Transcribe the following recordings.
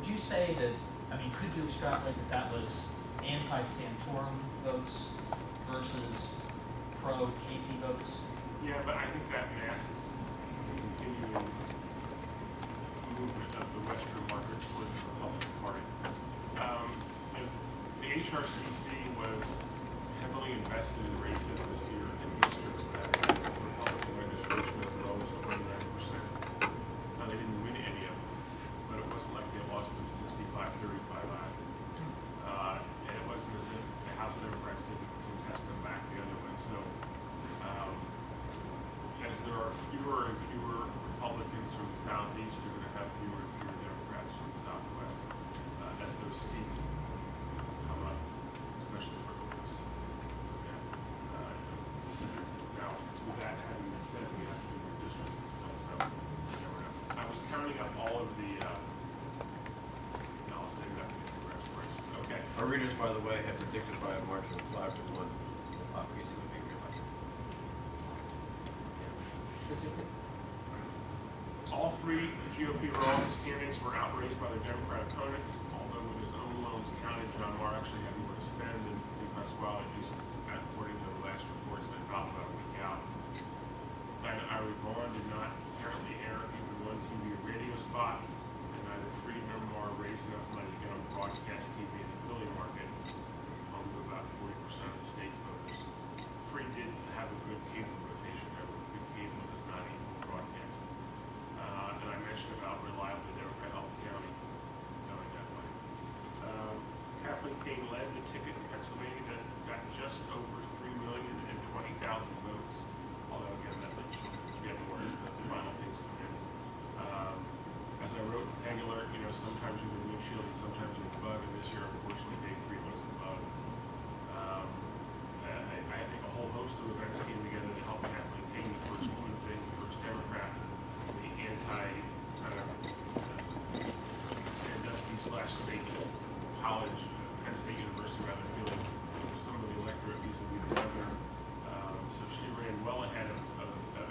would you say that, I mean, could you extrapolate that that was anti-Santorum votes versus pro-Casey votes? Yeah, but I think that masks the continuing movement of the Western market towards the Republican Party. The HRCC was heavily invested in races this year in districts that had Republican registration as low as 29%. Now, they didn't win any of them, but it wasn't like they lost them 65-35 either. And it wasn't as if the House Democrats didn't contest them back the other way. So, as there are fewer and fewer Republicans from the Southeast, you're going to have fewer and fewer Democrats from the Southwest as those seats come up, especially for local seats. Okay. Now, with that having been said, we have fewer districts still, so you never know. I was counting up all of the, I'll say that in the congressional races. Okay. Our readers, by the way, had predicted by a margin of 5-1 that Bob Casey would be reelected. All three GOP office candidates were outraged by their Democrat opponents, although with his own loans counted, John Marr actually had more to spend than Pasquale, at least according to the last reports that dropped about a week out. Diana Irie Vaughn did not apparently air even one TV or radio spot, and neither Freed nor Marr raised enough money to get on broadcast TV in the Philly market, home to about 40% of the state's voters. Freed did have a good cable rotation, however, good cable does not equal broadcast. And I mentioned about reliably Democrat help county going that way. Kathleen Kane led the ticket in Pennsylvania that got just over 3,020,000 votes. Although again, that might get more as the final things come in. As I wrote in Peg Alert, you know, sometimes you're the windshield and sometimes you're the bug. And this year, unfortunately, Dave Freed was the bug. I think a whole host of events came together to help Kathleen Kane, the first woman thing, the first Democrat, the anti kind of Sandusky/State College, Penn State University, rather, feeling some of the electorate vis-a-vis the governor. So she ran well ahead of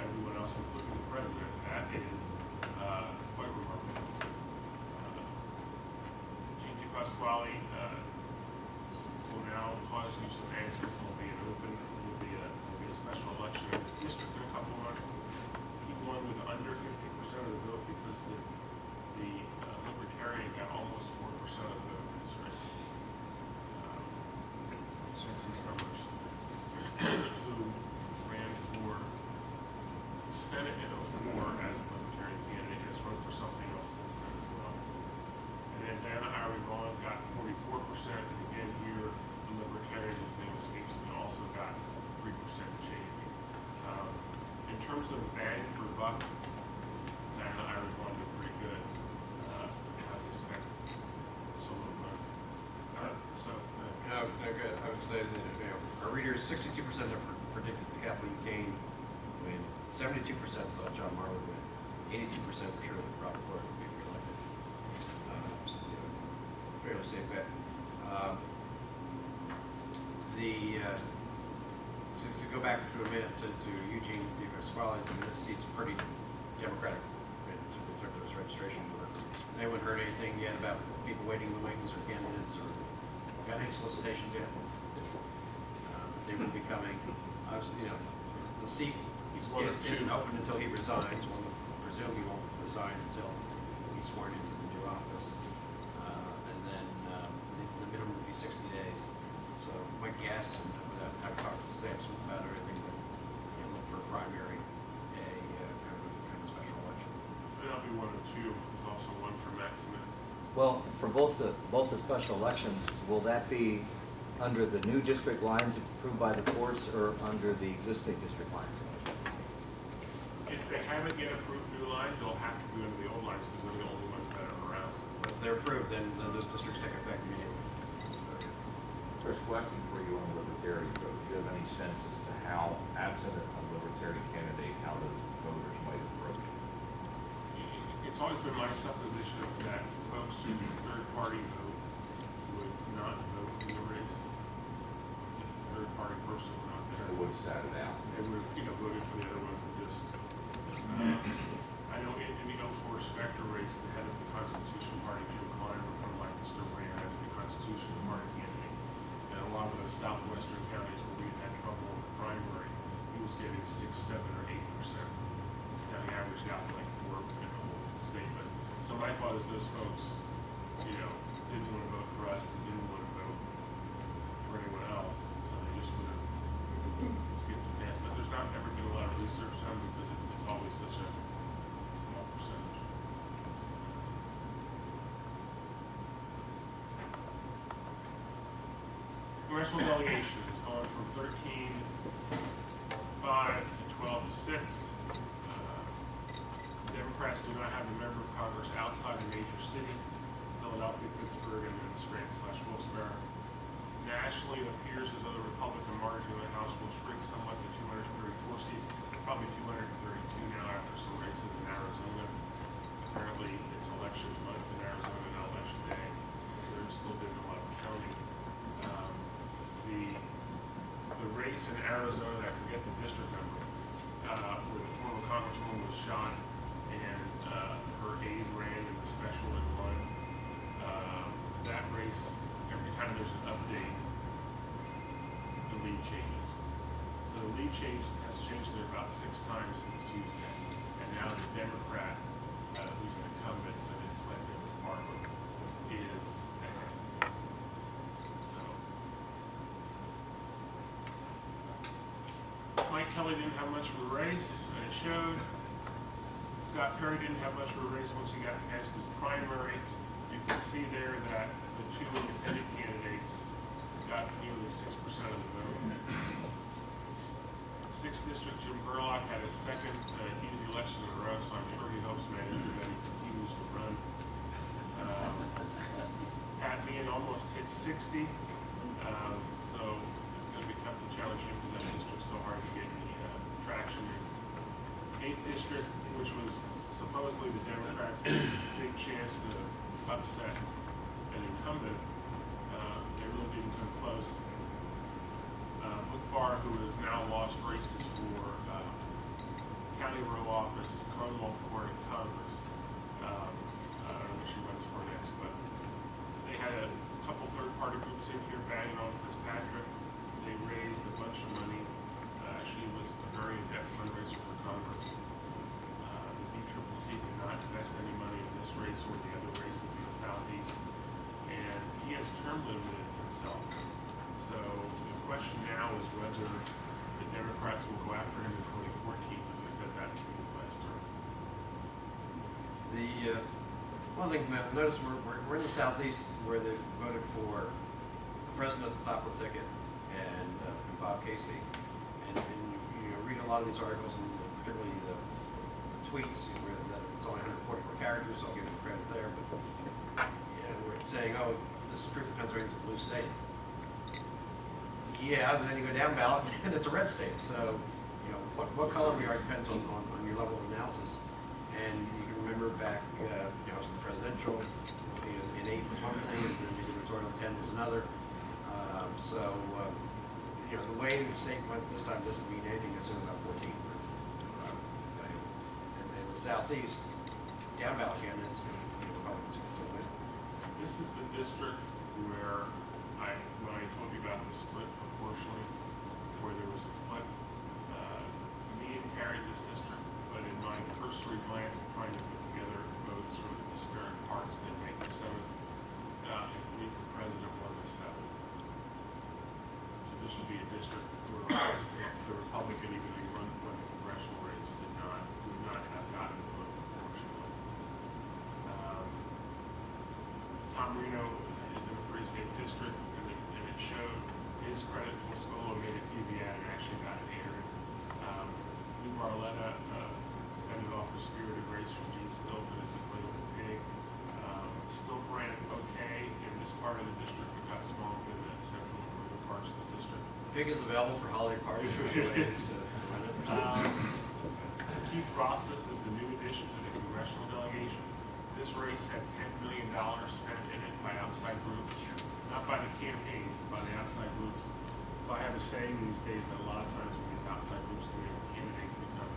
everyone else, including the president. That is quite remarkable. Jean Pasquale will now cause you some angst. There'll be an open, there'll be a special election in his district in a couple of months. He won with under 50% of the vote because the Libertarian got almost 4% of the vote in this race. Spencer Summers, who ran for Senate in 2004 as the Libertarian candidate, has run for something else since then as well. And then Diana Irie Vaughn got 44%, and again here, the Libertarian, whose name escapes me, also got 3% change. In terms of bang for buck, Diana Irie Vaughn did pretty good. I expect so little money. Okay, I would say that, you know, our readers, 62% have predicted the Kathleen Kane win, 72% thought John Marr would win, 82% were sure that Robert Ford would be reelected. So, you know, fairly safe bet. To go back for a minute to Eugene DePasquale's, and this seat's pretty Democratic in terms of his registration. Anyone heard anything yet about people waiting in the wings or candidates, or got any solicitations yet? They will be coming. You know, the seat isn't open until he resigns. One would presume he won't resign until he's sworn into the new office. And then the minimum would be 60 days. So my guess, and without having talked to Samson about it, I think that look for a primary, kind of special election. There'll be one or two. There's also one for Maximin. Well, for both the special elections, will that be under the new district lines approved by the courts or under the existing district lines? If they haven't yet approved new lines, they'll have to be under the old lines because they're the only ones that are around. Once they're approved, then those districts take effect immediately. First question for you on the Libertarian vote. Do you have any sense as to how, absent a Libertarian candidate, how those voters might have broken? It's always been my supposition that folks who third-party vote would not vote in the race if the third-party person were not there. They would have sat it out. They would have, voted for the other ones and just. I know in the 04 Spectre race, the head of the Constitution Party, Jim Klein, 6, 7, or 8%. Now he averaged out to like 4 in the whole state. But so my thought is those folks, you know, didn't want to vote for us and didn't want to vote for anyone else, so they just would have skipped the past. But there's not ever been a lot of research done because it's always such a small percentage. Congressional delegation has gone from 13-5 to 12-6. Democrats do not have a member of Congress outside a major city, Philadelphia, Pittsburgh, and then Scranton/Wilkes-Barre. Nationally, it appears as though the Republican margin in the House will shrink somewhat to 234 seats, probably 232 now after some races in Arizona. Apparently, it's election month in Arizona, not election day. There's still been a lot of counting. The race in Arizona, I forget the district number, where the former congresswoman was shot and her aide ran in the special and won. That race, every time there's an update, the lead changes. So the lead has changed there about 6 times since Tuesday. And now the Democrat, who's an incumbent, I think his last name was Barber, is ahead. Mike Kelly didn't have much of a race, and it showed. Scott Perry didn't have much of a race once he got past his primary. You can see there that the 2 independent candidates got nearly 6% of the vote. 6th District, Jim Burlock had his second easy election in a row, so I'm sure he hopes manager that he continues to run. Pat Meehan almost hit 60, so it's going to be tough to challenge him because that district's so hard to get any traction in. 8th District, which was supposedly the Democrats' big chance to upset an incumbent, they really didn't come close. Book Farr, who has now lost races for County Row Office, Commonwealth Court, and Congress. I don't know what she runs for next, but they had a couple third-party groups in here banging on Fitzpatrick. They raised a bunch of money. She was a very adept fundraiser for Congress. The DCCC did not invest any money in this race or the other races in the Southeast. And he has term limited himself. So the question now is whether the Democrats will go after him in 2014, because he said that would be his last term. One thing to notice, we're in the Southeast where they voted for the president at the top of the ticket and Bob Casey. And you read a lot of these articles, and particularly the tweets, where that it's only 144 characters, so I'll give them credit there. But we're saying, oh, this is proof that Pennsylvania's a blue state. Yeah, and then you go down ballot, and it's a red state. So, what color we are depends on your level of analysis. And you can remember back, so the presidential in 8 was one thing, and then the gubernatorial in 10 was another. The way the state went this time doesn't mean anything necessarily about 14, for instance. And in the Southeast, down ballot candidates, Republicans can still win. This is the district where when I told you about the split proportionally, where there was a flip, Meehan carried this district, but in my cursory glance of trying to put together votes from the disparate parts that make the 7th, I believe the president won the 7th. So this would be a district where the Republican, even if he won the congressional race, would not have gotten the vote proportionally. Tom Reno is in a pretty safe district, and it showed his credit. Fiscolo made a TV ad and actually got it aired. Lou Barletta fended off a spirited race from Gene Stilton as a political pig. Still ran okay in this part of the district, but got swamped in the central and northern parts of the district. Pig is available for holiday parties. Keith Rothfuss is the new addition to the congressional delegation. This race had $10 million spent in it by outside groups, not by the campaigns, but by the outside groups. So I have a saying these days that a lot of times when these outside groups come in, candidates become,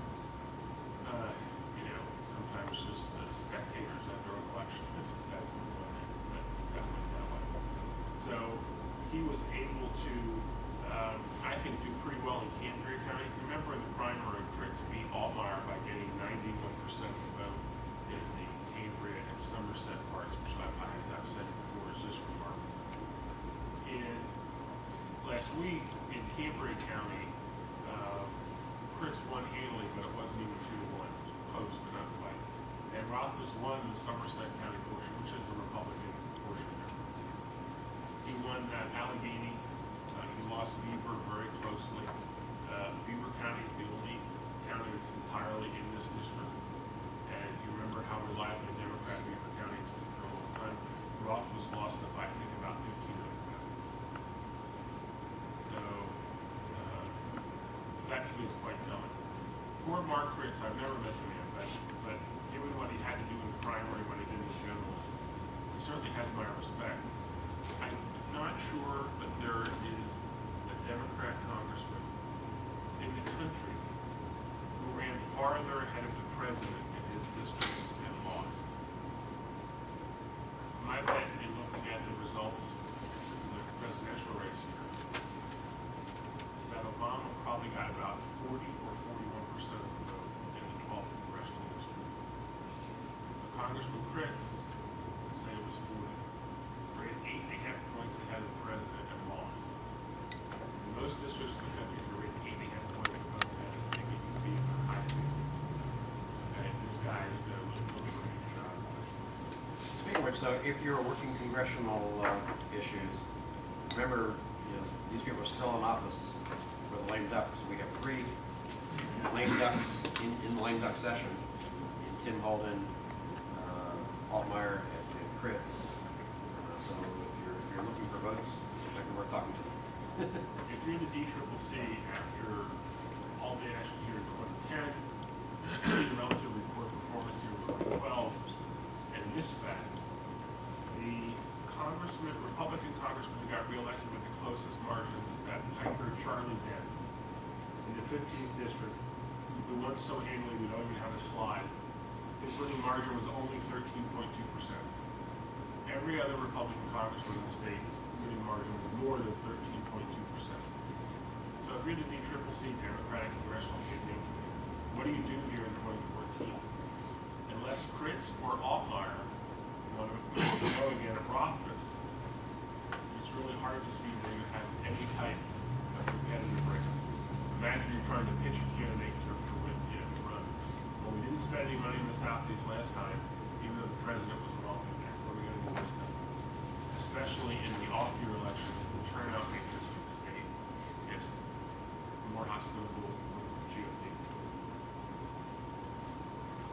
sometimes just spectators at their own election. This is definitely one that went that way. So he was able to I think do pretty well in Canterbury County. If you remember in the primary, Fritz beat Altmaier by getting 91% of the vote in the Cambria and Somerset parts, which as I've said before, is just remarkable. In last week in Cambria County, Fritz won handily, but it wasn't even 2-1. It was close, but not quite. And Rothfuss won the Somerset County portion, which is a Republican portion. He won Allegheny. He lost Beaver very closely. Beaver County is the only county that's entirely in this district. And you remember how reliably Democrat Beaver County has been for a long time. Rothfuss lost it by, I think, about 1,500 votes. So that to me is quite telling. Poor Mark Fritz, I've never met the man, but given what he had to do in the primary, what he did in the general, he certainly has my respect. I'm not sure that there is a Democrat congressman in the country who ran farther ahead of the president in his district and lost. My bet in looking at the results of the presidential race here is that Obama probably got about 40 or 41% of the vote in the 12th congressional district. Congressman Fritz would say it was 40. Rated 8.5 points ahead of the president and lost. In most districts in the country, if you're rated 8.5 points above that, I think you can be in the high 50s. Okay, this guy is going to look for a huge job. Speaking of which, though, if you're working congressional issues, remember, these people are still in office for the lame ducks. We have 3 lame ducks in the lame duck session: Tim Holden, Altmaier, and Fritz. So if you're looking for votes, it might be worth talking to them. If you're in the DCCC after all the action here in 2010, your relatively poor performance here in 2012, and this fact, the Republican congressman who got reelected with the closest margin was that Piper Charlie Dent in the 15th district, who won so handily we don't even have a slide. His winning margin was only 13.2%. Every other Republican congressman in the state, his winning margin was more than 13.2%. So if you're the DCCC, Democratic Congressional Campaign Committee, what do you do here in 2014? Unless Fritz or Altmaier want to go again at Rothfuss, it's really hard to see they would have any type of competitive race. Imagine you're trying to pitch a candidate to win, to run. Well, we didn't spend any money in the Southeast last time, even though the president was wrong in that. What are we going to do this time? Especially in the off-year elections, the turnout matrix for the state is more hospitable for the GOP.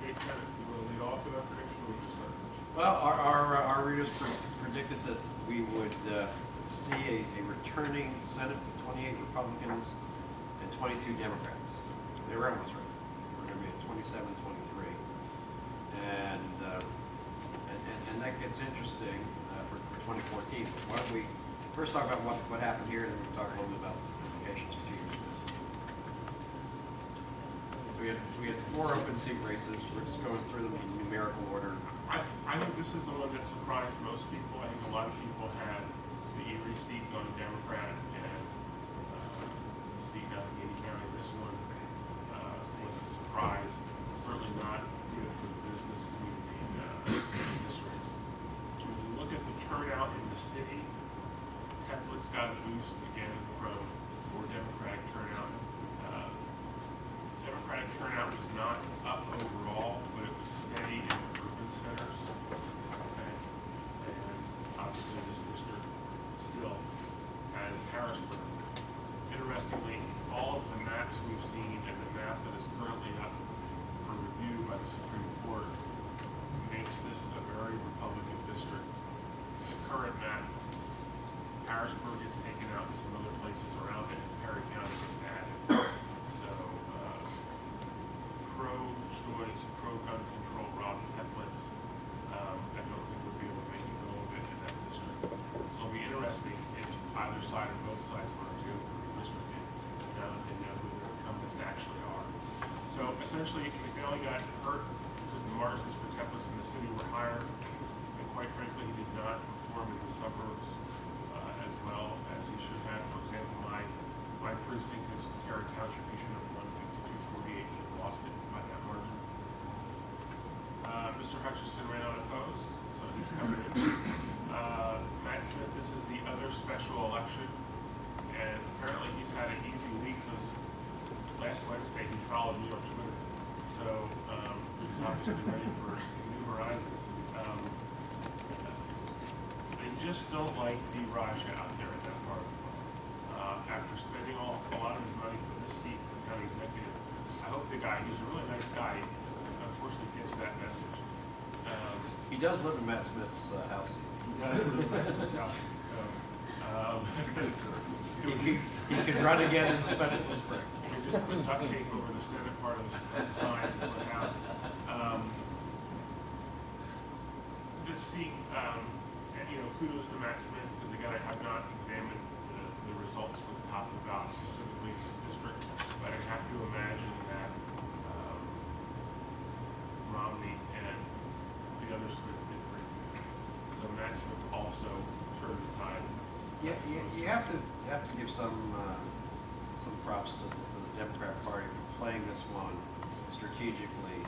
State Senate, you want to lead off with that prediction, or we just start? Well, our readers predicted that we would see a returning Senate with 28 Republicans and 22 Democrats. They were almost right. We're going to be at 27, 23. And that gets interesting for 2014. Why don't we first talk about what happened here, and then we can talk a little bit about implications for 2 years. So we had 4 open seat races. We're just going through them in numerical order. I think this is the one that surprised most people. I think a lot of people had the Erie seat going to Democrat and the seat out of Allegheny County. This one was a surprise. Certainly not good for the business community in this race. When you look at the turnout in the city, Template's got a boost again from more Democratic turnout. Democratic turnout was not up overall, but it was steady in the urban centers. Okay. And obviously this district still has Harrisburg. Interestingly, all of the maps we've seen and the map that is currently up for review by the Supreme Court makes this a very Republican district. The current map, Harrisburg gets taken out and some other places around it, and Perry County gets added. So pro-choice, pro-gun control, Rob Templates, I don't think we'll be able to make a go of it in that district. So it'll be interesting if either side or both sides want to do redistricting, now that they know who their incumbents actually are. So essentially, McNally got hurt because the margins for Templates in the city were higher, and quite frankly, he did not perform in the suburbs as well as he should have. For example, my precinct has carried contribution of 152.48. He lost it by that margin. Mr. Hutchinson ran unopposed, so he's coming in. Matt Smith, this is the other special election, and apparently he's had an easy week because last Wednesday he followed me on Twitter. So he's obviously ready for new horizons. They just don't like D. Raja out there at that part of the world. After spending a lot of his money for this seat for county executive, I hope the guy, he's a really nice guy, unfortunately gets that message. He does live in Matt Smith's house. He does live in Matt Smith's house, so He could run again and spend it in the spring. you can just put duct tape over the Senate part of the signs and put it out. This seat, kudos to Matt Smith, because again, I have not examined the results for the top of the ballot specifically in this district, but I have to imagine that Romney and the other Smith did pretty good. So Matt Smith also turned the tide. Yeah, you have to give some props to the Democrat Party for playing this one strategically.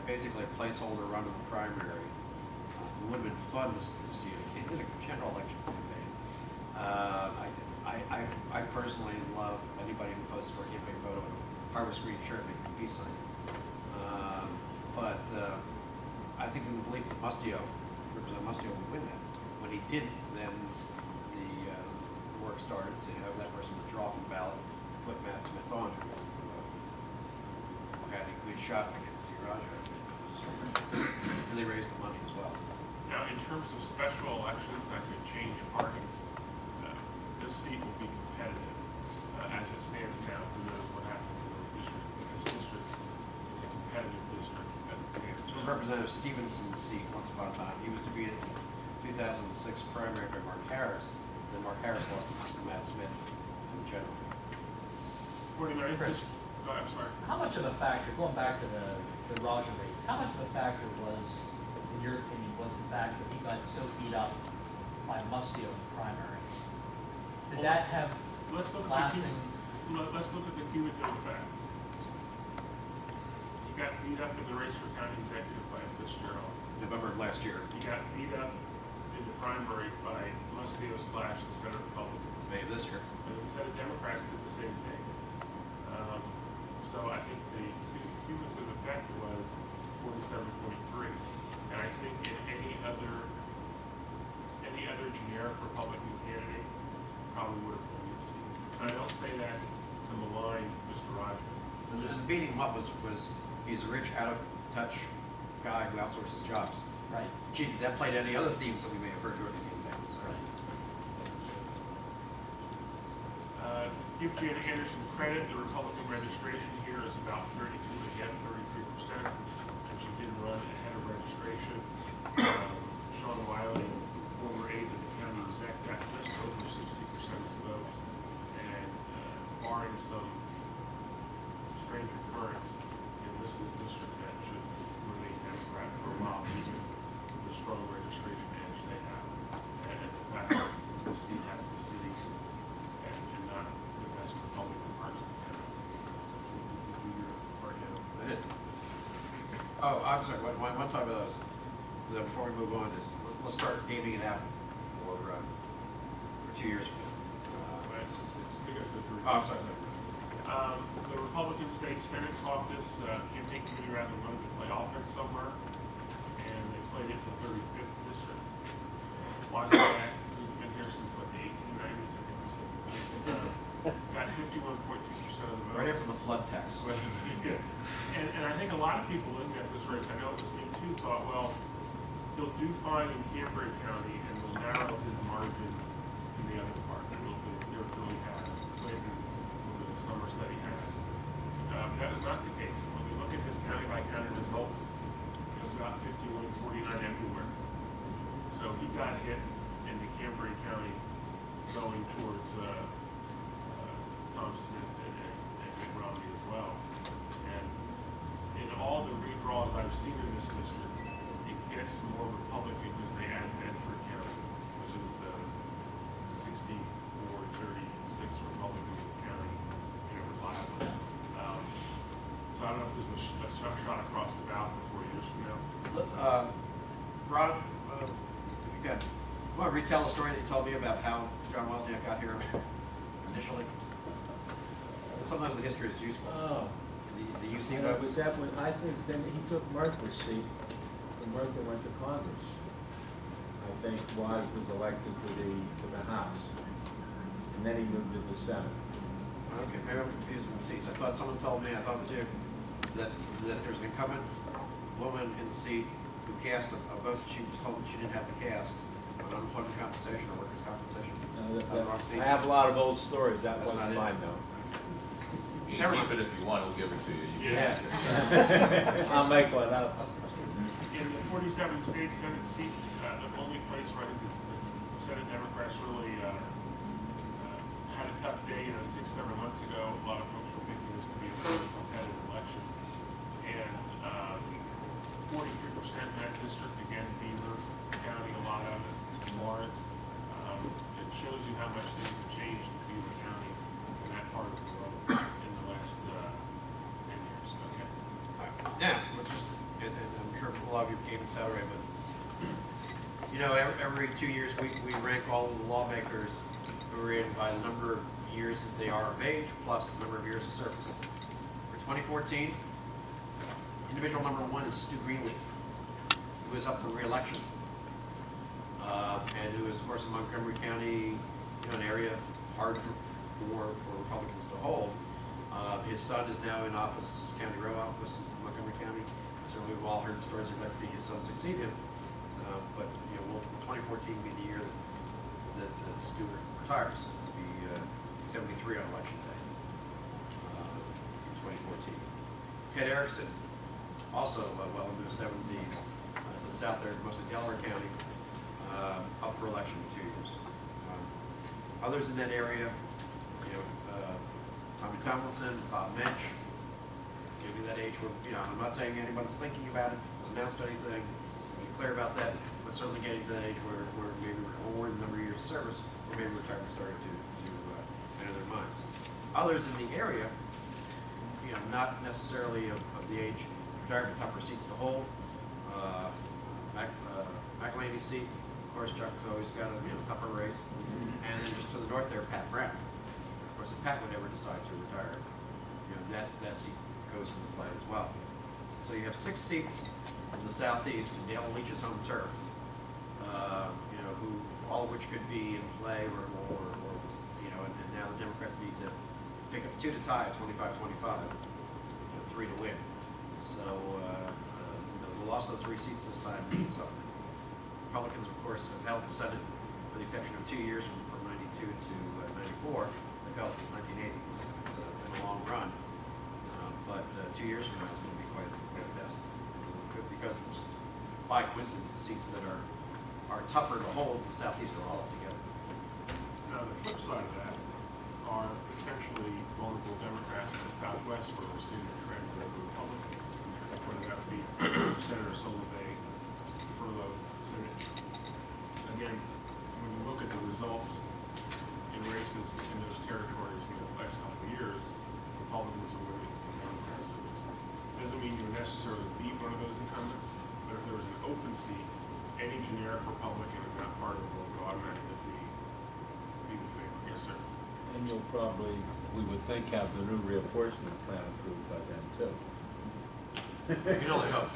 Basically a placeholder run in the primary. It would have been fun to see it in a general election campaign. I personally love anybody who posts for a campaign photo in a harvest green shirt making a peace sign. But I think in the belief that Representative Mustio would win that. When he didn't, then the work started to have that person withdraw from the ballot, put Matt Smith on, who had a good shot against D. Raja. And they raised the money as well. Now, in terms of special elections that could change parties, this seat will be competitive as it stands now. Who knows what happens in the district? But this district is a competitive district as it stands It was now. Representative Stevenson's seat once upon a time. He was defeated in 2006 primary by Mark Harris. Then Mark Harris lost to Matt Smith in the general. 49th. Chris. I'm sorry. How much of a factor, going back to the Raja race, how much of a factor was, in your opinion, was the fact that he got so beat up by Mustio in the primary? Did that have Let's look lasting? at the cumulative effect. He got beat up in the race for county executive by Fitzgerald. November of last year, He got beat up in the primary by Mustio / the Senate Republicans. May of this year. And the Senate Democrats did the same thing. So I think the cumulative effect was 47.3. And I think in any other generic Republican candidate probably would have won this seat. And I don't say that to malign Mr. Raja. And the beating him up was he's a rich, out of touch guy who outsources jobs. Right. Gee, that played any other themes that we may have heard during the campaign. So. Give Jan Anderson credit. The Republican registration here is about 32 again, 33%, which he did run ahead of registration. Sean Wiley, former aide of the county exec, got just over 60% of the vote. And barring some strange occurrence, and this is a district that should remain Democrat for a while, given the strong registration edge they have, and the fact that the seat has the city and not the best Republican parts of the town. Do your part, you know. I did. Oh, I'm sorry. One time of those. Before we move on, let's start gaming it out for 2 years. I'm sorry. The Republican State Senate Caucus campaign committee rather wanted to play offense somewhere, and they played it in the 35th district. Why is that? He's been here since like the 1890s, I think we said. Got 51.2% of the vote. Right after the flood tax. And I think a lot of people looking at this race, I know it was me too, thought, well, he'll do fine in Cambria County and will narrow his margins in the other part. There really has. Clinton, Somerset he has. That is not the case. When we look at his county-by-county results, it was about 51-49 everywhere. So he got hit into Cambria County going towards Tom Smith and Mitt Romney as well. And in all the redraws I've seen in this district, it gets more Republican because they add Bedford County, which is 64-36 Republican county. Okay. Want to retell a story that you told me about how John Wozniak got here initially? Sometimes the history is useful. Oh. The UC It vote? was that when, I think then he took Murtha's seat, when Murtha went to Congress. I think Wise was elected to the House, and then he moved to the Senate. Okay, maybe I'm confusing the seats. I thought someone told me, I thought it was you, that there's an incumbent woman in the seat who cast a vote that she was told that she didn't have to cast on unemployment compensation or workers' compensation. On the wrong seat. I have a lot of old stories, that That's wasn't not it. mine though. You Never can keep mind. it if you want, we'll give it to you. You Yeah. can- I'll make one up. In the 47 state Senate seat, the only place where I think the Senate Democrats really had a tough day, 6-7 months ago, a lot of folks were thinking this to be a really competitive election. And 43% in that district, again, Beaver County, a lot of it, Lawrence. It shows you how much things have changed in Beaver County in that part of the world in the last 10 years. Okay. Now, and I'm sure a lot of you gave this out already, but every 2 years we rank all of the lawmakers who are in by the number of years that they are of age plus the number of years of service. For 2014, individual number 1 is Stu Greenleaf, who is up for re-election, and who is, of course, in Montgomery County, an area hard for Republicans to hold. His son is now in office, County Row office in Montgomery County. Certainly, we've all heard stories. We'd like to see his son succeed him. But will 2014 be the year that Stewart retires? It'll be 73 on election day, 2014. Ted Erickson, also well into his 70s, to the south there, mostly Delaware County, up for election in 2 years. Others in that area, Tommy Tomlinson, Bob Mensch, maybe that age where, I'm not saying anybody's thinking about it, hasn't announced anything, be clear about that, but certainly getting to that age where maybe we're the number of years of service, or maybe retirement started to enter their minds. Others in the area, not necessarily of the age, retirement, tougher seats to hold. McElhaney's seat, of course, Chuck's always got a tougher race. And then just to the north there, Pat Brown. Of course, if Pat would ever decide to retire, that seat goes into play as well. So you have 6 seats in the southeast, in Dale Leach's home turf, who all of which could be in play, or and now the Democrats need to pick up 2 to tie at 25-25, 3 to win. So the loss of the 3 seats this time means something. Republicans, of course, have held the Senate, with the exception of 2 years from 92 to 94. They've held since 1980. So it's been a long run. But 2 years from now is going to be quite a test. Because by coincidence, the seats that are tougher to hold in the southeast are all up together. Now, the flip side of that are potentially vulnerable Democrats in the Southwest, where we're seeing the trend of the Republican, whether that be Senator Solebay, Furlow, Senate. Again, when you look at the results in races in those territories in the last couple of years, Republicans are winning and Democrats are losing. Doesn't mean you necessarily beat one of those incumbents, but if there was an open seat, any generic Republican in that part of the world would automatically be the favorite. Yes, sir. And you'll probably, we would think, have the new reapportionment plan approved by then too. You can only hope.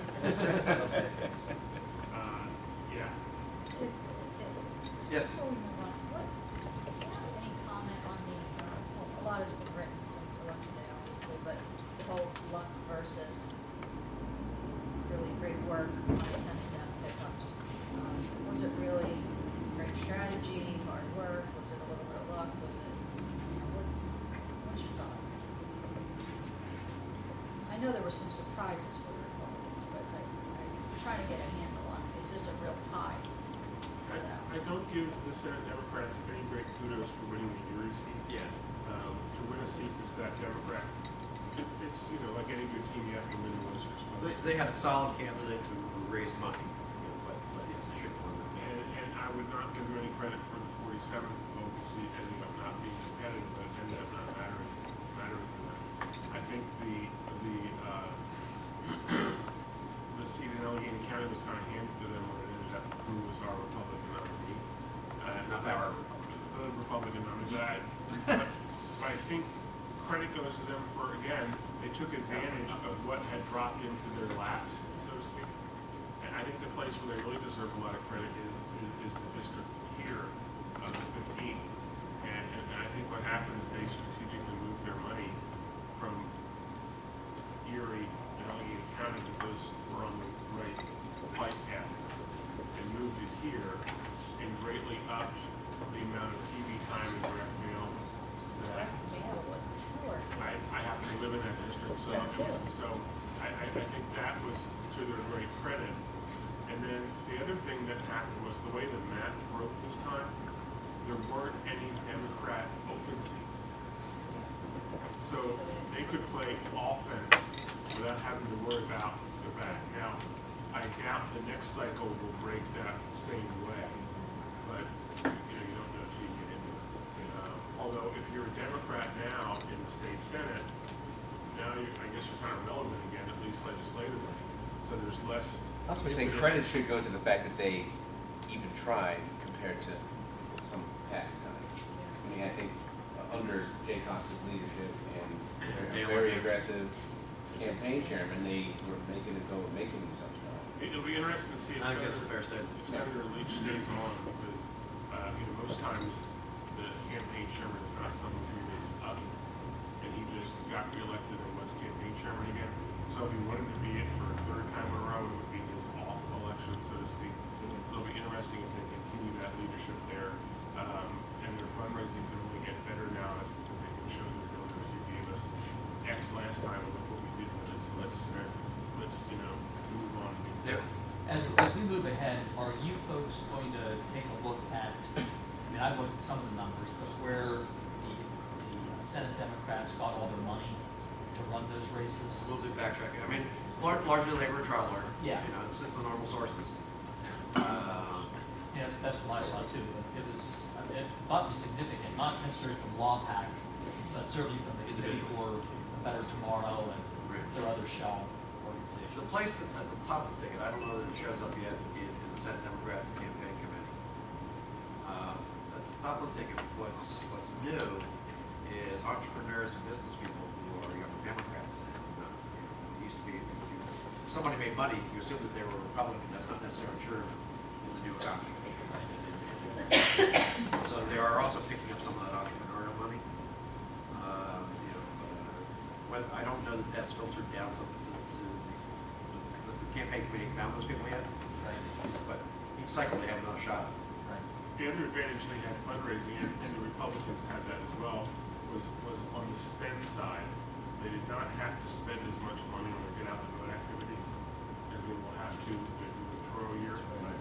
Yeah. Yes. Before we move on, do you have any comment on the, a lot has been written since election day, obviously, but the whole luck versus really great work on the Senate Dem pickups. Was it really great strategy, hard work? Was it a little bit of luck? Was it, what's your thought? I know there were some surprises for the Republicans, but I'm trying to get a handle on, is this a real tie for them? I don't give the Senate Democrats any great kudos for winning the Erie seat. Yeah. To win a seat that's that Democrat, it's, like any good team, you have to win the ones you're supposed to. They had a solid candidate who raised money, but yes, they should have won that. And I would not give them any credit for the 47th local seat ending up not being competitive, but ended up not mattering for them. I think the seat in Allegheny County was kind of handed to them when it ended up who was our Republican not power. The Republican nominee, but I think credit goes to them for, again, they took advantage of what had dropped into their laps, so to speak. And I think the place where they really deserve a lot of credit is the district here of the 15. And I think what happened is they strategically moved their money from Erie and Allegheny County, because those were on the right flight path, and moved it here and greatly upped the amount of TV time and direct mail that Mail was poor. I happen to live in that district, so That too. I think that was to their great credit. And then the other thing that happened was the way the map broke this time, there weren't any Democrat open seats. So they could play offense without having to worry about the back. Now, I doubt the next cycle will break that same way, but you don't know until you get into it. Although if you're a Democrat now in the state Senate, now I guess you're kind of relevant again, at least legislatively. So there's less. I was saying credit should go to the fact that they even tried compared to some past times. I mean, I think under Jay Costa's leadership and a very aggressive campaign chairman, they were making it go and making themselves known. It'll be interesting to see if I think that's a fair statement. Senator Leach stays on, because most times the campaign chairman is not someone who is up, and he just got reelected and was campaign chairman again. So if he wanted to be it for a third time in a row, it would be his off election, so to speak. It'll be interesting if they continue that leadership there, and their fundraising can only get better now as they can show their donors who gave us X last time, and look what we did with it. So let's move on. Yeah. As we move ahead, are you folks going to take a look at, I've looked at some of the numbers, but where the Senate Democrats got all their money to run those races? We'll do backtracking. Largely labor and trial lawyer. Yeah. It's just the normal sources. That's what I saw too. It thought was significant, not necessarily from LawPac, but certainly from the Committee for a Better Tomorrow and their other shell organizations. The place at the top of the ticket, I don't know that it shows up yet in the Senate Democrat Campaign Committee. At the top of the ticket, what's new is entrepreneurs and business people who are younger Democrats. It used to be, if somebody made money, you assume that they were Republican. That's not necessarily true in the new economy. So they are also picking up some of that entrepreneurial money. I don't know that that's filtered down to the campaign committee found those people yet. Right. But each cycle they have another shot. Right. The other advantage they had fundraising, and the Republicans had that as well, was on the spend side. They did not have to spend as much money on their get out the vote activities as they will have to with the gubernatorial year.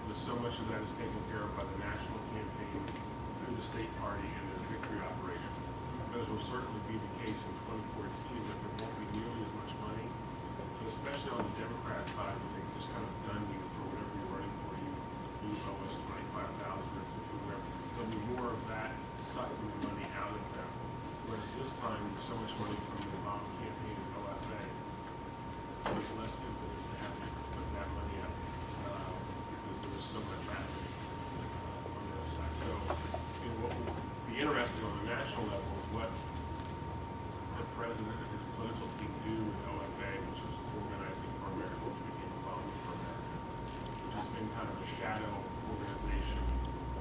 But so much of that is taken care of by the national campaign through the state party and their victory operations. Those will certainly be the case in 2014, but there won't be nearly as much money. So especially on the Democrat side, where they just kind of done you for whatever you're running for, you owe us $25,000 or $50,000, whatever. There'll be more of that sucking the money out of them. Whereas this time, so much money from the Obama campaign and OFA, there's less impetus to have to put that money up because there was so much happening on the other side. So what will be interesting on the national level is what the president and his political team do with OFA, which was Organizing for America, which became Obama for America, which has been kind of a shadow organization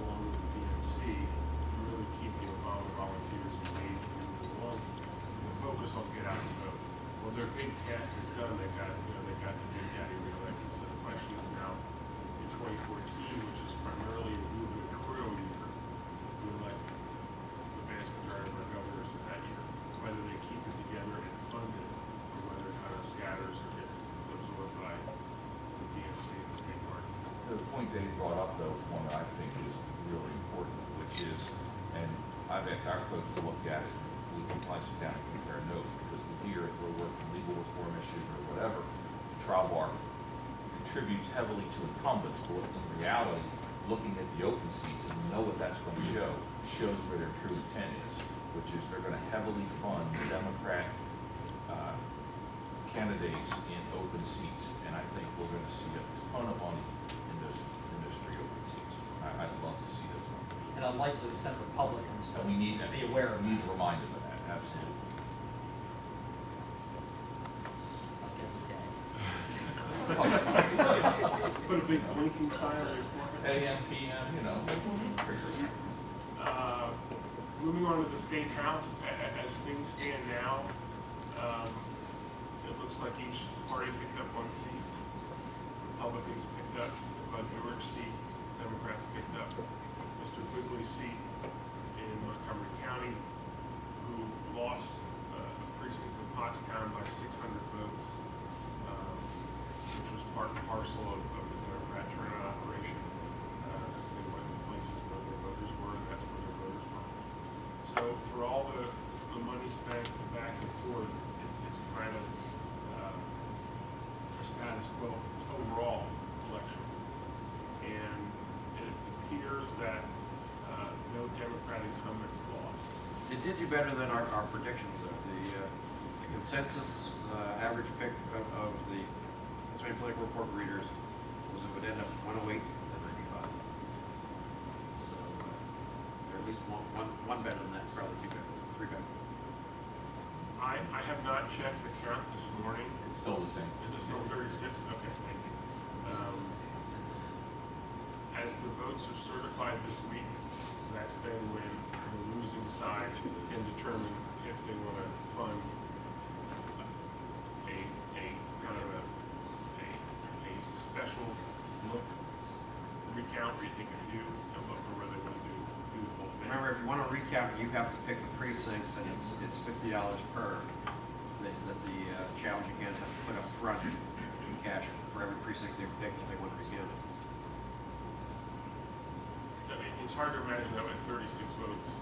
along with the DNC to really keep the Obama volunteers engaged and moving along. The focus on get out the vote. Well, their big task is done. They got the Big Daddy reelected. So the question is now in 2014, which is primarily a gubernatorial year, to elect the vast majority of our governors in that year, whether they keep it together and fund it, or whether it kind of scatters or gets absorbed by the DNC and the state parties. The point Dave brought up, though, is one that I think is really important, which is, and I've asked our folks to look at it, we can sit down and compare notes, because we hear if we're working legal reform issues or whatever, the trial bar contributes heavily to incumbents, but in reality, looking at the open seats, and we know what that's going to show, shows where their true intent is, which is they're going to heavily fund Democrat candidates in open seats, and I think we're going to see a ton of money in those 3 open seats. I'd love to see those numbers. And unlikely to send Republicans to We need, be aware of we need that. to remind them of that, absolutely. Put a big blinking sign on your forehead. AM, PM, you know, trigger. Moving on to the State House, as things stand now, it looks like each party picked up one seat. Republicans picked up the Bud George seat, Democrats picked up Mr. Quigley's seat in Montgomery County, who lost a precinct in Pottstown by 600 votes, which was part and parcel of the Democrat turnout operation, as they went to places where their voters were, and that's where their voters were. So for all the money spent back and forth, it's kind of a status quo overall election. And it appears that no Democrat incumbents lost. It did do better than our predictions, though. The consensus average pick of the Pennsylvania Political Report readers was it would end up 108 to 95. So they're at least one better than that, probably two better, three better. I have not checked the count this morning. It's still the same. Is it still 36? Okay, thank you. As the votes are certified this week, so that's then when the losing side can determine if they want to fund a kind of a special look recount where you take a few and look for where they want to do the whole thing. Remember, if you want to recount, you have to pick the precincts, and it's $50 per that the challenging candidate has to put up front in cash for every precinct they pick if they want to recount. It's hard to imagine that with 36 votes,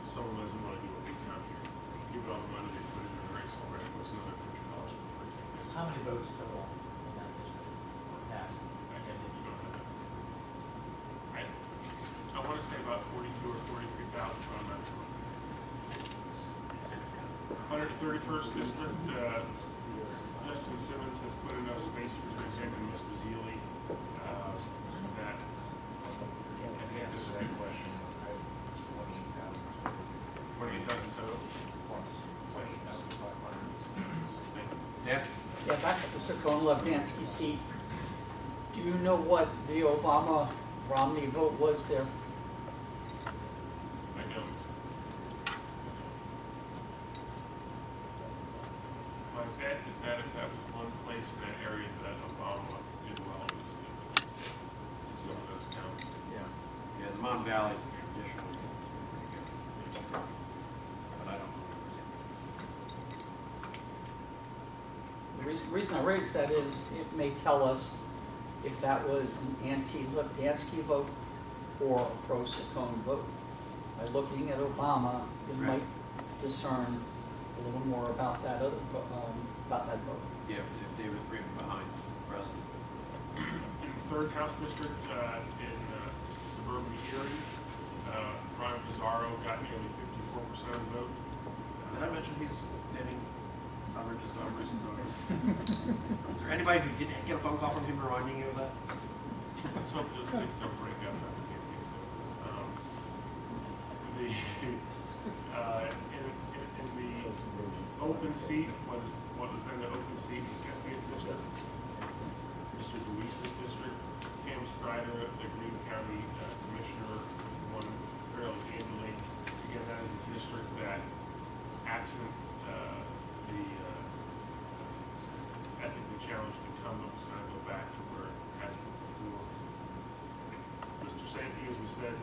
someone doesn't want to do a recount here. Give it all the money they put into the race already. What's another $50 per precinct? How many votes total in that district were cast? Again, you don't know. I want to say about 42 or 43,000, but I'm not sure. 131st district, Justin Simmons has put enough space between him and Mr. Dealey that I think this is a good question. 28,000 total. Dan? Yeah, back at the Sakona-Levdansky seat, do you know what the Obama-Romney vote was there? I don't. My bet is that if that was one place in that area that Obama did well, it was in some of those counties. Yeah, the Mon Valley traditionally pretty good. But I don't know. The reason I raised that is it may tell us if that was an anti-Levdansky vote or a pro-Sakona vote. By looking at Obama, you Right. might discern a little more about that other about that vote. Yeah, if David Green behind the president. In the third House district in suburban Erie, Ron Pizarro got nearly 54% of the vote. Did I mention he's dating Congress's daughter? Is there anybody who didn't get a phone call from him reminding you of that? Let's hope those things don't break up. In the open seat, what was then the open seat in Cascade District, Mr. Deweese's district, Cam Snyder, the Greene County Commissioner, won fairly handily. Again, that is a district that, absent the ethically challenged incumbent, was going to go back to where it has been before. Mr. Sankey, as we said,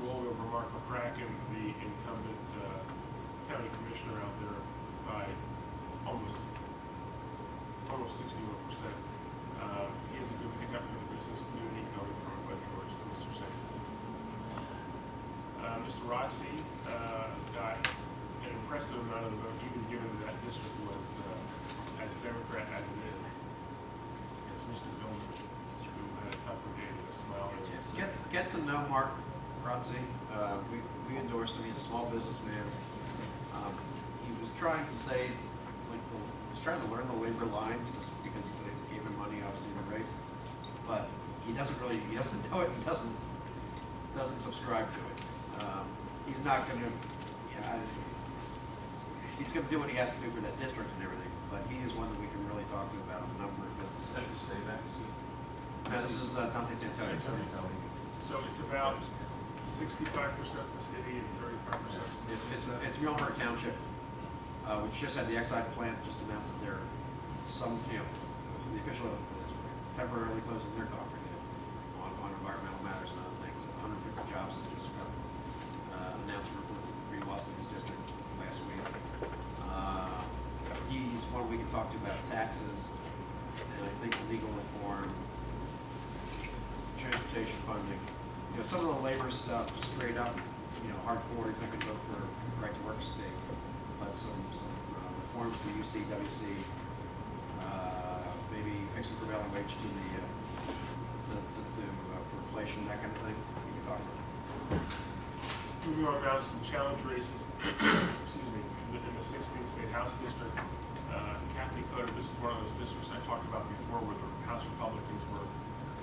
rolled over Mark McCracken, the incumbent county commissioner out there, by almost 61%. He is a good pickup for the business community going from Bud George to Mr. Sankey. Mr. Rossi got an impressive amount of the vote, even given that that district was as Democrat as it is. It's Mr. Billman, who had a tougher day with a smile. Get to know Mark Rotzi. We endorsed him. He's a small businessman. He was trying to say, he's trying to learn the labor lines just because they gave him money, obviously, in the race. But he doesn't know it. He doesn't subscribe to it. He's not going to, he's going to do what he has to do for that district and everything, but he is one that we can really talk to about a number of businesses. No, this is Dante Santonio. So it's about 65% the city and 35%. It's Muhlenberg Township, which just had the Exide plant just announced that they're the official is temporarily closing their coffee on environmental matters and other things. 150 jobs is just announced for Green Washington's district last week. He's one we can talk to about taxes, and I think legal reform, transportation funding. Some of the labor stuff, straight up, hardcore, he's not going to vote for right to work state, but some reforms to UC, WC, maybe fixing prevailing wage to the for inflation, that kind of thing. We can talk about. Moving on now to some challenge races. Excuse me, in the 16th State House District. Kathy Coder, this is one of those districts I talked about before where the House Republicans were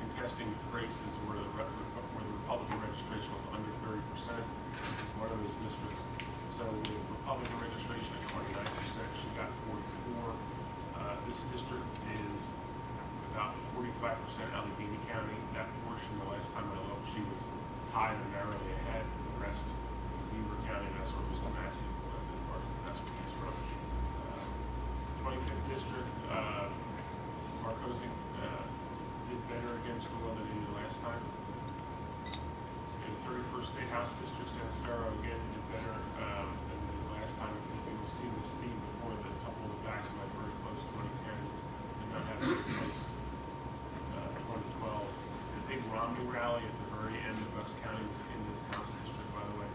contesting races where the Republican registration was under 30%. This is one of those districts. So with Republican registration at 29%, she got 44. This district is about 45% Allegheny County. That portion, the last time I looked, she was tied or narrowly ahead. The rest, Beaver County, that's where Mr. Massey is, that's where he's from. 25th District, Marcosi did better against Will than he did last time. In 31st State House District, Santa Sara again did better than they did last time. You've seen this theme before that a couple of the guys who had very close 2010s did not have very close 2012. The big Romney rally at the very end of Bucks County was in this House District, by the way.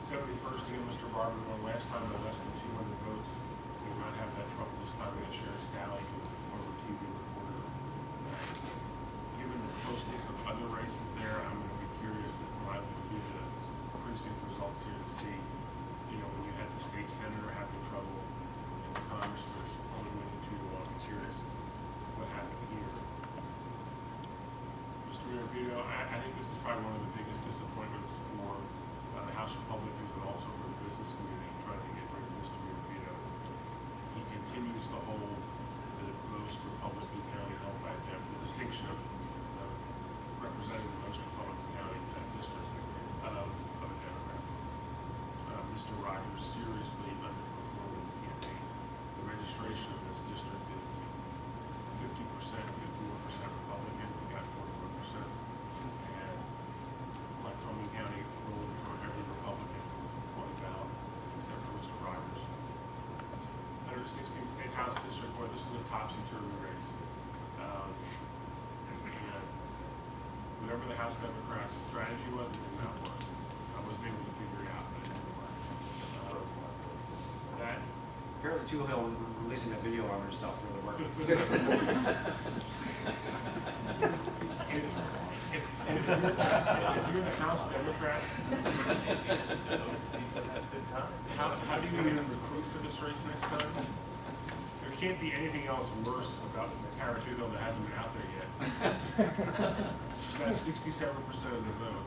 71st again, Mr. Barber won last time by less than 200 votes. We will not have that trouble this time. We got Sheriff Staley, who was a former TV reporter. Given the closeness of other races there, I'm going to be curious when I look through the precinct results here to see, when you had the state senator having trouble and the congressman only winning 2-1. I'm curious what happened here. Mr. Mirabito, I think this is probably one of the biggest disappointments for the House Republicans and also for the business community trying to get rid of Mr. Mirabito. He continues to hold the most Republican county held by a Democrat, the distinction of representing the most Republican county district of a Democrat. Mr. Rogers seriously underperformed the campaign. The registration of this district is 50%, 51% Republican. We got 41%. And Lycoming County rolled for every Republican on the ballot, except for Mr. Rogers. 116th State House District, boy, this is a topsy-turvy race. And whatever the House Democrats' strategy was, it did not work. I wasn't able to figure it out, but it didn't work. Apparently, Jewel Hill releasing that video on herself really worked. If you're the House Democrat, how do you even recruit for this race next time? There can't be anything else worse about Tara Jewel that hasn't been out there yet. She's got 67% of the vote.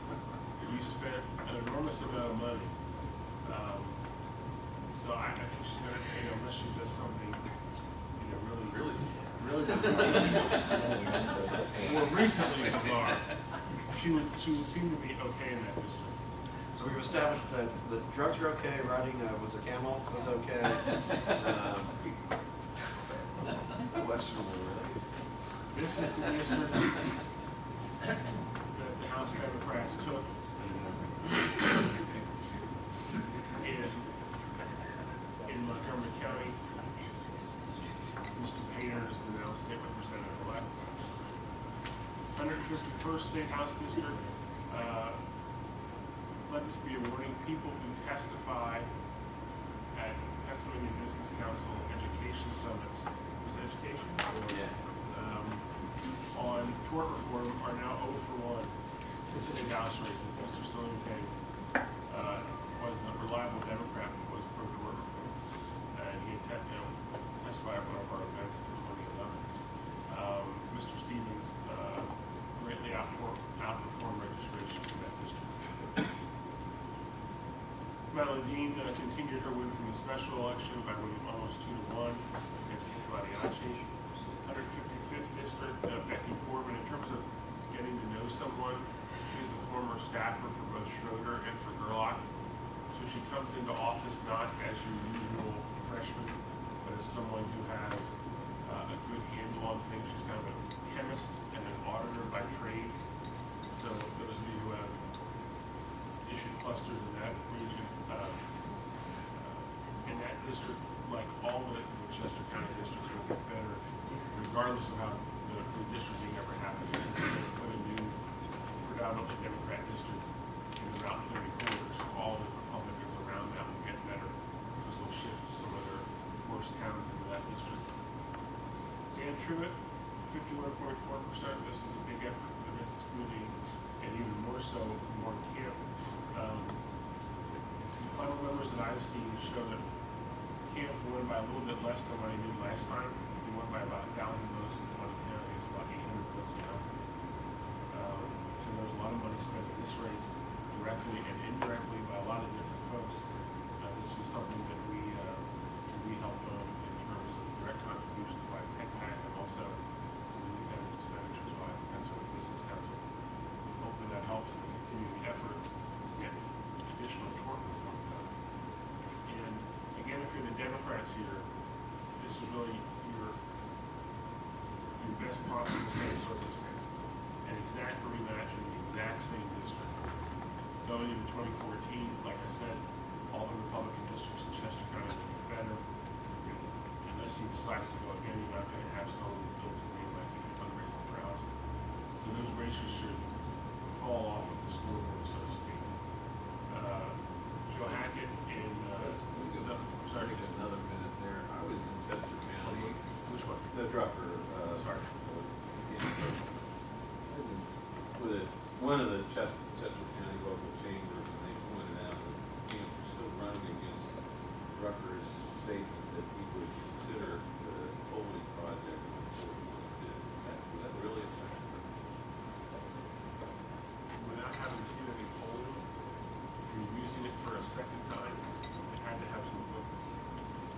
You spent an enormous amount of money. So I think she's going to, unless she does something, really more recently bizarre, she would seem to be okay in that district. So we've established that the drugs are okay, riding was a camel was okay. This is the district that the House Democrats took in Montgomery County. Mr. Painter is the now state representative-elect. 151st State House District. Let this be a warning. People who testify at Pennsylvania Business Council education summits, was it education? On tort reform are now 0 for 1 in state house races. Mr. Silverton was a reliable Democrat who was pro-tort reform, and he testified at one of our events in 2011. Mr. Stevens greatly outperformed registration Dean continued her win from the special election by winning almost 2-1 against Nick Mariachi. 155th District, Becky Corbin, in terms of getting to know someone, she's a former staffer for both Schroeder and for Gerlach. So she comes into office not as your usual freshman, but as someone who has a good handle on things. She's kind of a chemist and an auditor by trade. So those of you who have issued clusters in that region, in that district, like all the Chester County districts, will get better regardless of how the redistricting ever happens. Because they put a new predominantly Democrat district in the Route 30 corridor, so all the Republicans around that will get better because they'll shift some of their worst towns into that district. Dan Truitt, 51.4%. This is a big effort for the business community, and even more so for Warren Camp. The final numbers that I've seen show that Camp won by a little bit less than what he did last time. He won by about 1,000 votes in one county. It's about 800 votes now. So there's a lot of money spent in this race, directly and indirectly by a lot of different folks. This was something that we helped on in terms of direct contributions by PECPAC and also some independent expenditures by Pennsylvania Business Council. Hopefully that helps in the continuing effort to get additional tort reform done. And again, if you're the Democrats here, this is really your best possible set of circumstances. An exact rematch in the exact same district. Going into 2014, like I said, all the Republican districts in Chester County will be better. Unless he decides to go again, you're not going to have someone built to name like a fundraising for housing. So those races should fall off of the scoreboard, so to speak. Joe Hackett and I'm sorry, Just another minute there. I was in Chester County. Which one? The Drucker. Sorry. With one of the Chester County local chambers, and they pointed out that Camp was still running against Drucker's statement that he would consider the tolling project on 41. Is that really a fact? Without having to see any polling, if you're using it for a second time, it had to have some vote.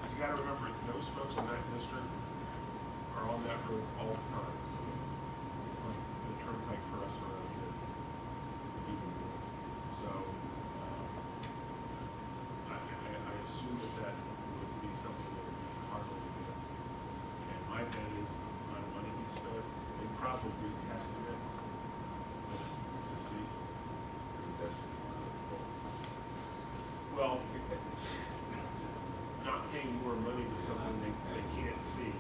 Because you got to remember, those folks in that district are on that road all the time. It's like the turnpike for us around here, even more. So I assume that would be something that would be hardly against. And my bet is the amount of money he spent, they probably tested it to see. Well, not paying more money to something they can't see.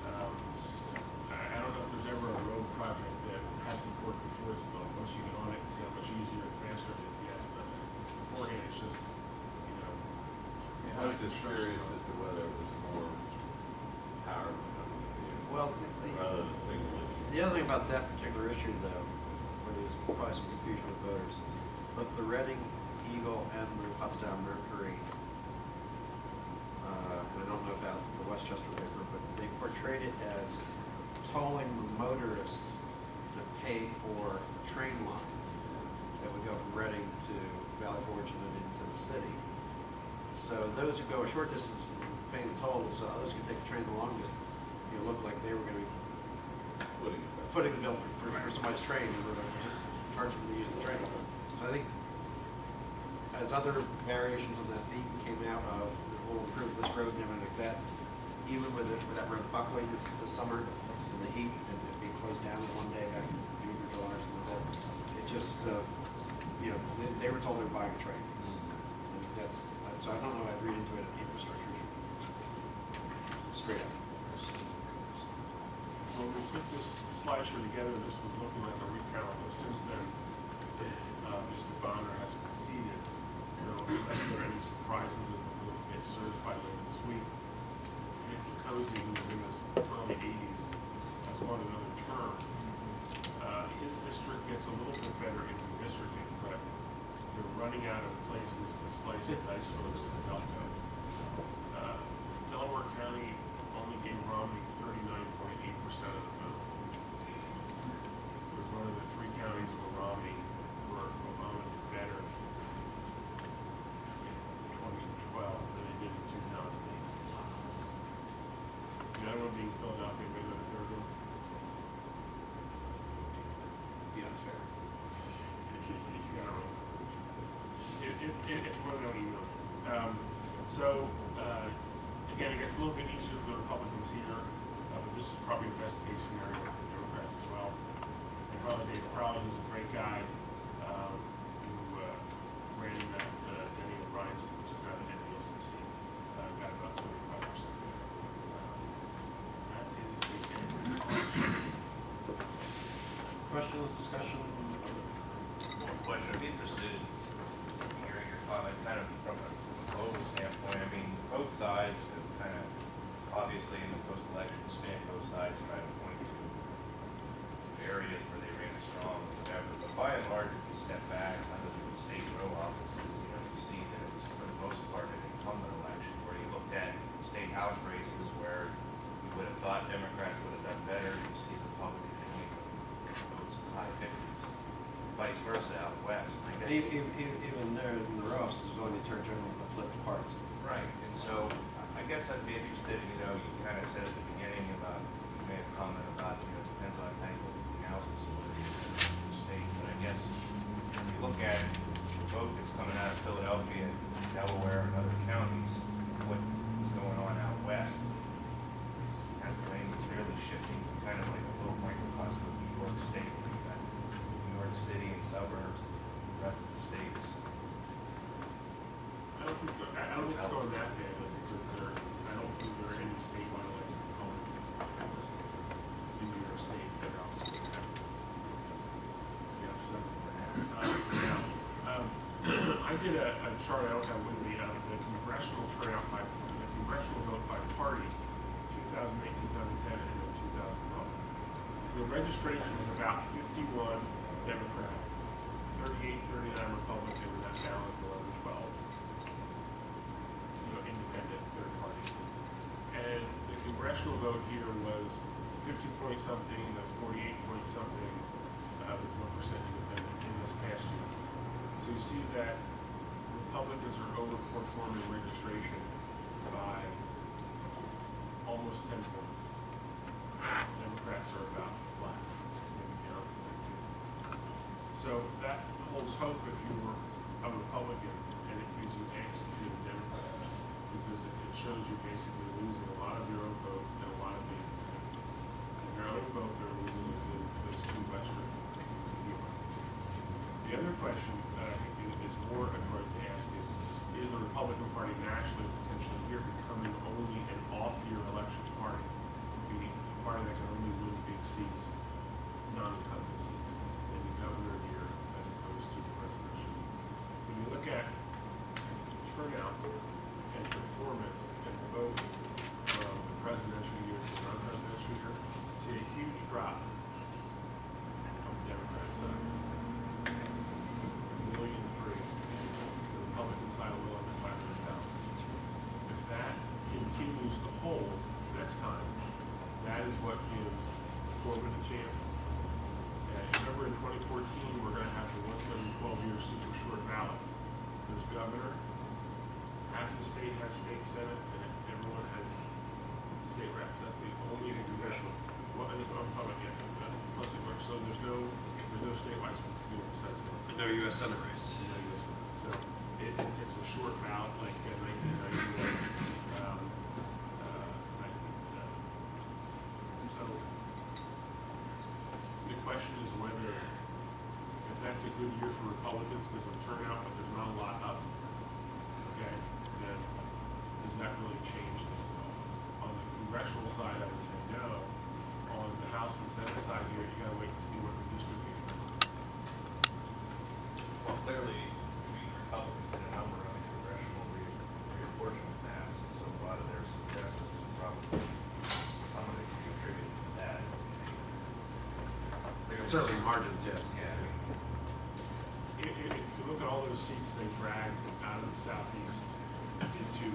I don't know if there's ever a road project that has support before it's built. Once you get on it and see how much easier and faster it is, yes, but beforehand it's just, you know. I was just curious as to whether it was more power Well, rather than a single issue. the other thing about that particular issue, though, where there's probably some confusion with voters, both the Reading Eagle and the Pottstown Mercury, and I don't know about the Westchester paper, but they portrayed it as tolling the motorist to pay for a train line that would go from Reading to Valley Forge and then into the city. So those who go a short distance paying the tolls, others could take the train the long distance. It looked like they were going to be footing the bill for somebody's train, and we're going to just charge them to use the train. So I think as other variations of that theme came out of, we'll improve this road and everything like that, even with that road buckling this summer in the heat and it being closed down in one day back in June or July or something like that, it just, you know, they were told they were buying a train. And so I don't know, I'd read into it an infrastructure issue. Straight up. When we put this slideshow together, this was looking like a recount, but since then, Mr. Bonner has conceded. So unless there are any surprises as the vote gets certified later this week, Nick Lucosi, who was in his early 80s, has won another term. His district gets a little bit better in redistricting, but they're running out of places to slice and dice folks in Delco. Delaware County only gave Romney 39.8% of the vote. It was one of the three counties where Romney, where Obama did better in 2016. So, again, it gets a little bit easier for the Republicans here, but this is probably the best case scenario for the Democrats as well. And finally, Dave Crowley, who's a great guy, who ran that Denny O'Brien's, which is now the NBSC, got about 35%. That is the end of this election. Questions, discussion? One question, I'd be interested in hearing your comment, kind of from a global standpoint. I mean, both sides have kind of, obviously in the post-election spin, both sides kind of point to areas where they ran strong, whatever. But by and large, if you step back, other than the state row offices, you see that it was for the most part an incumbent election, where you looked at state house races where you would have thought Democrats would have done better. You see Republicans votes high 50s, vice versa out west. I guess. Even there in the row offices, going to turn generally the flipped parts. Right, and so I guess I'd be interested, you kind of said at the beginning about, you made a comment about, depends on how you look at the houses or whether you're in the state, but I guess when you look at the vote that's coming out of Philadelphia, Delaware, and other counties, what is going on out west, Pennsylvania's really shifting to kind of like a little microcosm of New York State, where you got New York City and suburbs, the rest of the states. I don't think it's going that bad, because I don't think there are any statewide elected components in New York State that are obviously we have several now. I did a chart, I don't have with me, the congressional turnout by, the congressional vote by party, 2008, 2010, and then 2012. The registration is about 51 Democrat, 38, 39 Republican, and that balance 11, 12. Independent, third party. And the congressional vote here was 50 point something to 48 point something, with 1% independent in this past year. So you see that Republicans are overperforming registration by almost 10 points. Democrats are about flat, maybe down. So that holds hope if you were a Republican, and it gives you angst if you're a Democrat, because it shows you're basically losing a lot of your own vote and a lot of the, and your own vote they're losing is in those two western neighborhoods. The other question that I think is more adroit to ask is the Republican Party nationally potentially here becoming only an off-year election party, meaning a party that can only win big seats, non-incumbent seats, maybe governor here as opposed to the presidential. When you look at turnout and performance and vote from the presidential year to the non-presidential year, see a huge drop on the Democrat side. 1,300,000. The Republican side a little under 500,000. If that continues to hold next time, that is what gives Corbyn a chance. And remember in 2014, we're going to have the once every 12-year super short ballot. There's governor, half the state has state senate, and everyone has state reps. That's the only congressional. Well, I think I'm talking about plus it works. So there's no statewide besides No U.S. Senate race. no U.S. Senate. So it's a short ballot like 1990 was. So the question is whether, if that's a good year for Republicans because of turnout, but there's not a lot up, okay, then does that really change things at all? On the congressional side, I would say no. On the House and Senate side here, you gotta wait and see what the distribution is. Well, clearly, Republicans did a number on the congressional reapportionment maps, and so a lot of their successes probably, some of it contributed to that. Certainly margins, yes. Yeah. If you look at all those seats they dragged out of the southeast into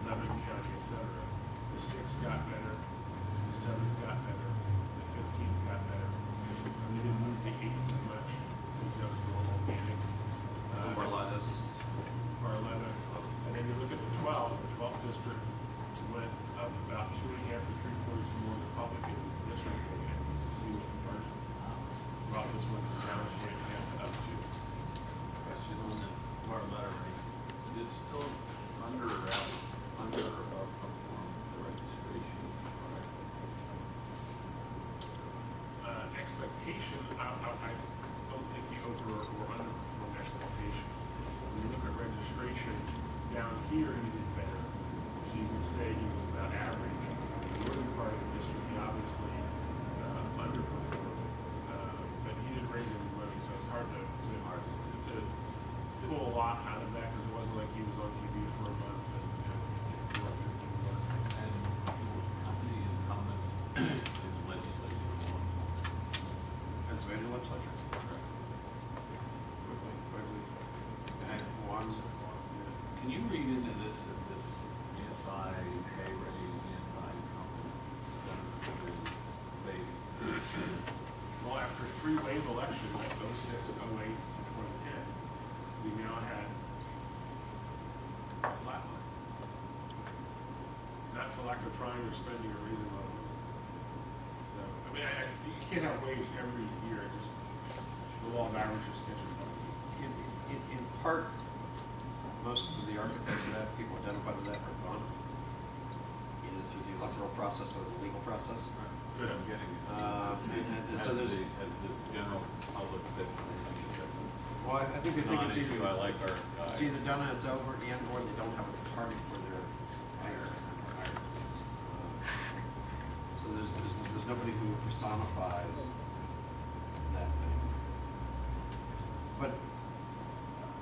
Lebanon County, et cetera, the 6th got better, the 7th got better, the 15th got better. And they didn't move the 8th as much. That was more organic. Barletta. And then you look at the 12th district went up about 2.5 or 3 points more Republican district. And you see what the margin. Roberts went from down a point and a half to up 2. Question on the Barletta race. Is it still under or out? here he did better. So you could say he was about average. The northern part of the district, he obviously underperformed, but he did raise any money, so it's hard to pull a lot out of that because it wasn't like he was on TV for a month and doing work. And how many incumbents in the legislature won? Pennsylvania legislature. Correct. Quickly. And one. Can you read into this that this anti-pay raise, anti-incumbent senator is fading? Well, after three wave elections, 06, 08, and 2010, we now had a flat line. Not for lack of trying or spending or raising a lot of money. So, I mean, you can't have waves every year, just the law of averages catches up. In part, most of the architects of that, people identified with that, are gone, either through the electoral process or the legal process. Good, I'm getting it. And so there's, As the general public that, well, I think they think it's non-issue, I like our guy. it's either done and it's over, and or they don't have a target for their hire. So there's nobody who personifies that thing. But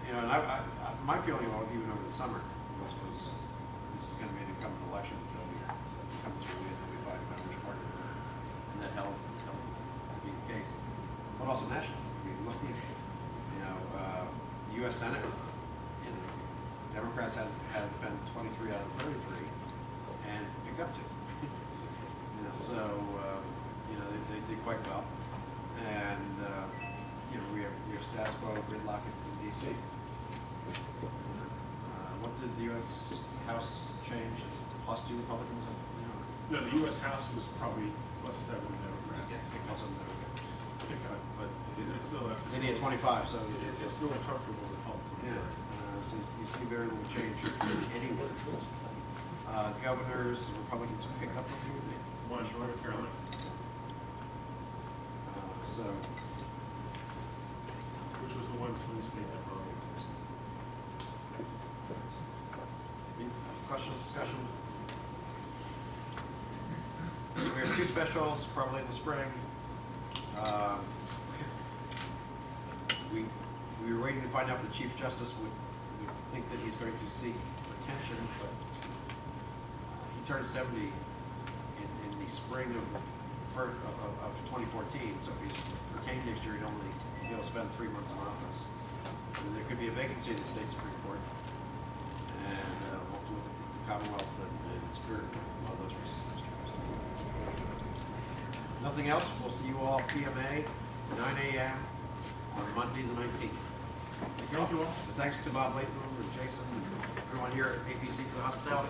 you know, and my feeling even over the summer was this is going to be an incumbent election. There'll be incumbents who will be fighting about which party, and that held to be the case. But also national. I mean, looking, you know, U.S. Senate, you know, Democrats had been 23 out of 33, and picked up 2. You know, so you know they did quite well, and you know we have status quo gridlock in D.C. What did the U.S. House change? It's +2 Republicans. You know, No, the U.S. House was probably +7 Democrats. also but It's still they need 25, so it's still a comfortable Republican. yeah. So you see very little change anywhere. Governors, Republicans pick up a few. One, North Carolina. So Which was the one swing state that broke. question, discussion. So we have 2 specials, probably in the spring. We were waiting to find out if the Chief Justice would think that he's going to seek retention, but he turned 70 in the spring of 2014. So if he's retained next year, he'll spend 3 months in office. And there could be a vacancy in the state Supreme Court, and we'll have to look at the Commonwealth and its spirit of those races next year. Nothing else. We'll see you all PMA 9 a.m. on Monday the 19th. Thank you all. And thanks to Bob Latham and Jason and everyone here at APC for the hospitality.